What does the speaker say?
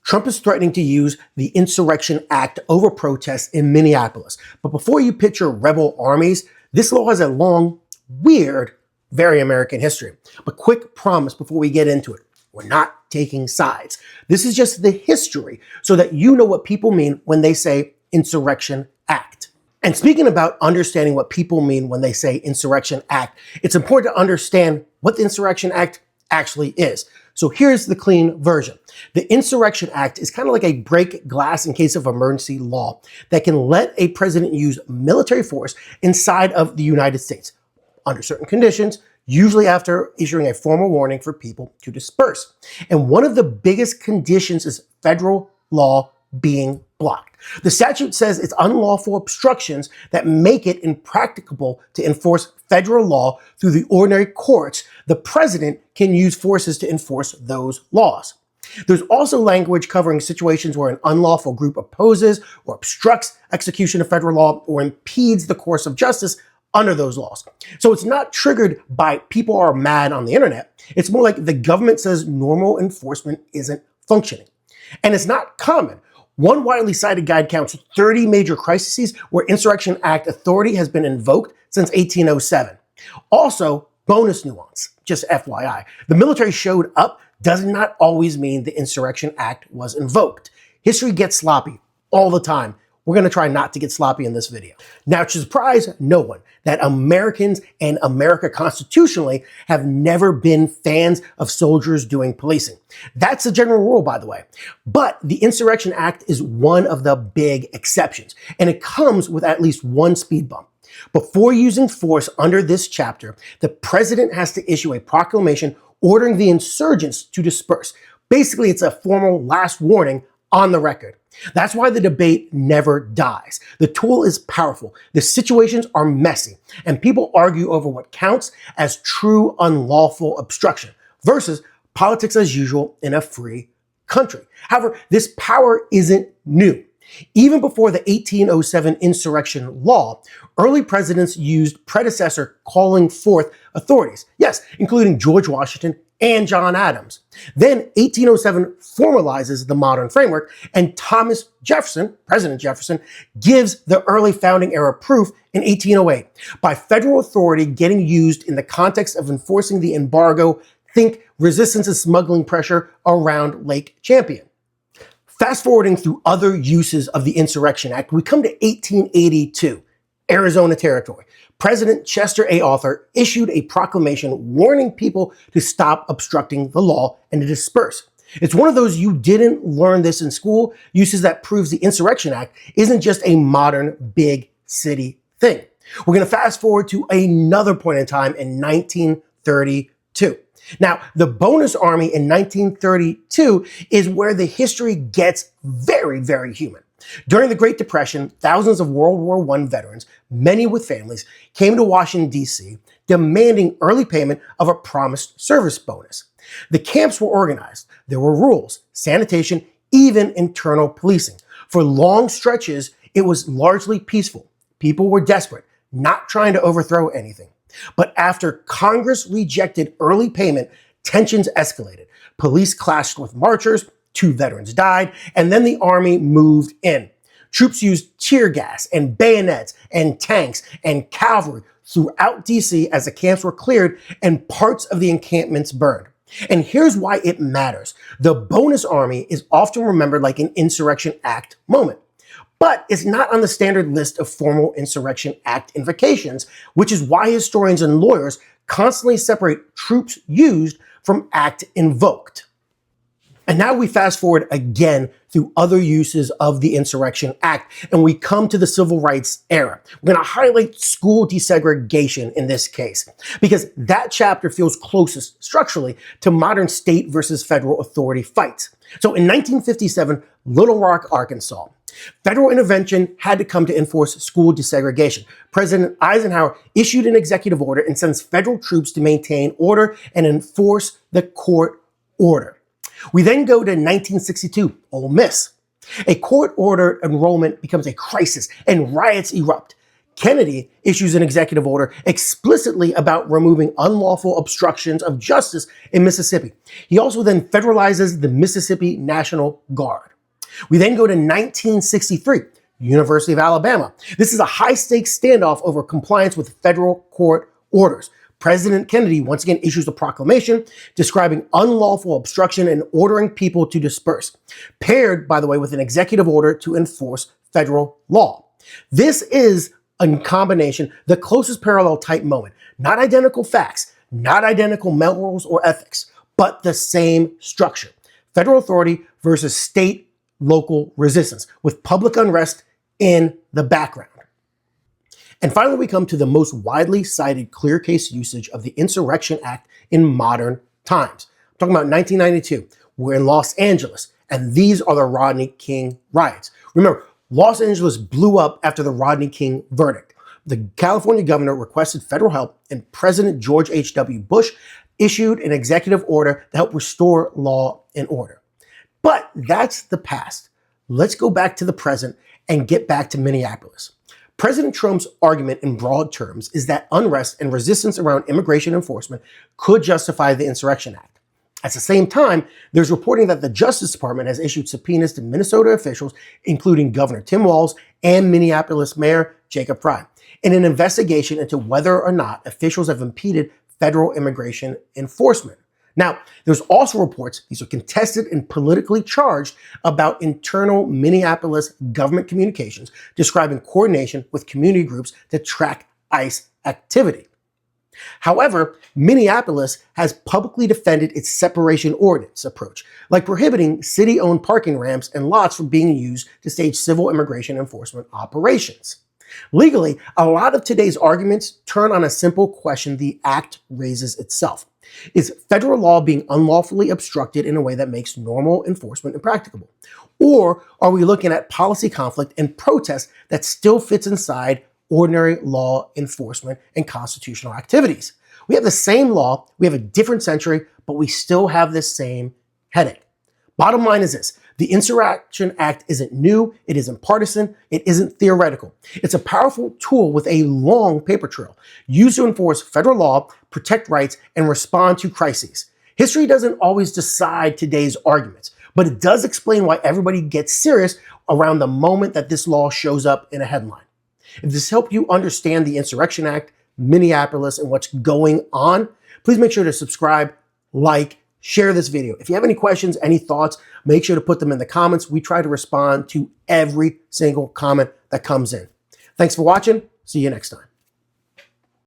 Trump is threatening to use the Insurrection Act over protests in Minneapolis. But before you picture rebel armies, this law has a long, weird, very American history. But quick promise before we get into it. We're not taking sides. This is just the history so that you know what people mean when they say Insurrection Act. And speaking about understanding what people mean when they say Insurrection Act, it's important to understand what the Insurrection Act actually is. So here's the clean version. The Insurrection Act is kind of like a break glass in case of emergency law that can let a president use military force inside of the United States under certain conditions, usually after issuing a formal warning for people to disperse. And one of the biggest conditions is federal law being blocked. The statute says it's unlawful obstructions that make it impracticable to enforce federal law through the ordinary courts. The president can use forces to enforce those laws. There's also language covering situations where an unlawful group opposes or obstructs execution of federal law or impedes the course of justice under those laws. So it's not triggered by people are mad on the internet. It's more like the government says normal enforcement isn't functioning. And it's not common. One widely cited guide counts 30 major crises where Insurrection Act authority has been invoked since 1807. Also, bonus nuance, just FYI, the military showed up does not always mean the Insurrection Act was invoked. History gets sloppy all the time. We're going to try not to get sloppy in this video. Now, to surprise no one, that Americans and America constitutionally have never been fans of soldiers doing policing. That's the general rule, by the way. But the Insurrection Act is one of the big exceptions, and it comes with at least one speed bump. Before using force under this chapter, the president has to issue a proclamation ordering the insurgents to disperse. Basically, it's a formal last warning on the record. That's why the debate never dies. The tool is powerful. The situations are messy, and people argue over what counts as true unlawful obstruction versus politics as usual in a free country. However, this power isn't new. Even before the 1807 insurrection law, early presidents used predecessor calling forth authorities. Yes, including George Washington and John Adams. Then 1807 formalizes the modern framework, and Thomas Jefferson, President Jefferson, gives the early founding era proof in 1808 by federal authority getting used in the context of enforcing the embargo. Think resistance and smuggling pressure around Lake Champlain. Fast forwarding through other uses of the Insurrection Act, we come to 1882, Arizona Territory. President Chester A. Arthur issued a proclamation warning people to stop obstructing the law and to disperse. It's one of those you didn't learn this in school uses that proves the Insurrection Act isn't just a modern big city thing. We're going to fast forward to another point in time in 1932. Now, the bonus army in 1932 is where the history gets very, very human. During the Great Depression, thousands of World War I veterans, many with families, came to Washington, D.C., demanding early payment of a promised service bonus. The camps were organized. There were rules, sanitation, even internal policing. For long stretches, it was largely peaceful. People were desperate, not trying to overthrow anything. But after Congress rejected early payment, tensions escalated. Police clashed with marchers, 2 veterans died, and then the army moved in. Troops used tear gas and bayonets and tanks and cavalry throughout DC as the camps were cleared and parts of the encampments burned. And here's why it matters. The bonus army is often remembered like an Insurrection Act moment. But it's not on the standard list of formal Insurrection Act invocations, which is why historians and lawyers constantly separate troops used from act invoked. And now we fast forward again through other uses of the Insurrection Act, and we come to the Civil Rights era. We're going to highlight school desegregation in this case, because that chapter feels closest structurally to modern state versus federal authority fights. So in 1957, Little Rock, Arkansas, federal intervention had to come to enforce school desegregation. President Eisenhower issued an executive order and sends federal troops to maintain order and enforce the court order. We then go to 1962, Ole Miss. A court-ordered enrollment becomes a crisis and riots erupt. Kennedy issues an executive order explicitly about removing unlawful obstructions of justice in Mississippi. He also then federalizes the Mississippi National Guard. We then go to 1963, University of Alabama. This is a high-stakes standoff over compliance with federal court orders. President Kennedy once again issues a proclamation describing unlawful obstruction and ordering people to disperse, paired, by the way, with an executive order to enforce federal law. This is, in combination, the closest parallel type moment. Not identical facts, not identical morals or ethics, but the same structure. Federal authority versus state local resistance, with public unrest in the background. And finally, we come to the most widely cited clear case usage of the Insurrection Act in modern times. I'm talking about 1992. We're in Los Angeles, and these are the Rodney King riots. Remember, Los Angeles blew up after the Rodney King verdict. The California governor requested federal help, and President George H.W. Bush issued an executive order to help restore law and order. But that's the past. Let's go back to the present and get back to Minneapolis. President Trump's argument in broad terms is that unrest and resistance around immigration enforcement could justify the Insurrection Act. At the same time, there's reporting that the Justice Department has issued subpoenas to Minnesota officials, including Governor Tim Walz and Minneapolis Mayor Jacob Frey, in an investigation into whether or not officials have impeded federal immigration enforcement. Now, there's also reports, these are contested and politically charged, about internal Minneapolis government communications describing coordination with community groups to track ICE activity. However, Minneapolis has publicly defended its separation ordinance approach, like prohibiting city-owned parking ramps and lots from being used to stage civil immigration enforcement operations. Legally, a lot of today's arguments turn on a simple question the act raises itself. Is federal law being unlawfully obstructed in a way that makes normal enforcement impracticable? Or are we looking at policy conflict and protest that still fits inside ordinary law enforcement and constitutional activities? We have the same law, we have a different century, but we still have this same headache. Bottom line is this: the Insurrection Act isn't new, it isn't partisan, it isn't theoretical. It's a powerful tool with a long paper trail, used to enforce federal law, protect rights, and respond to crises. History doesn't always decide today's arguments, but it does explain why everybody gets serious around the moment that this law shows up in a headline. If this helped you understand the Insurrection Act, Minneapolis, and what's going on, please make sure to subscribe, like, share this video. If you have any questions, any thoughts, make sure to put them in the comments. We try to respond to every single comment that comes in. Thanks for watching. See you next time.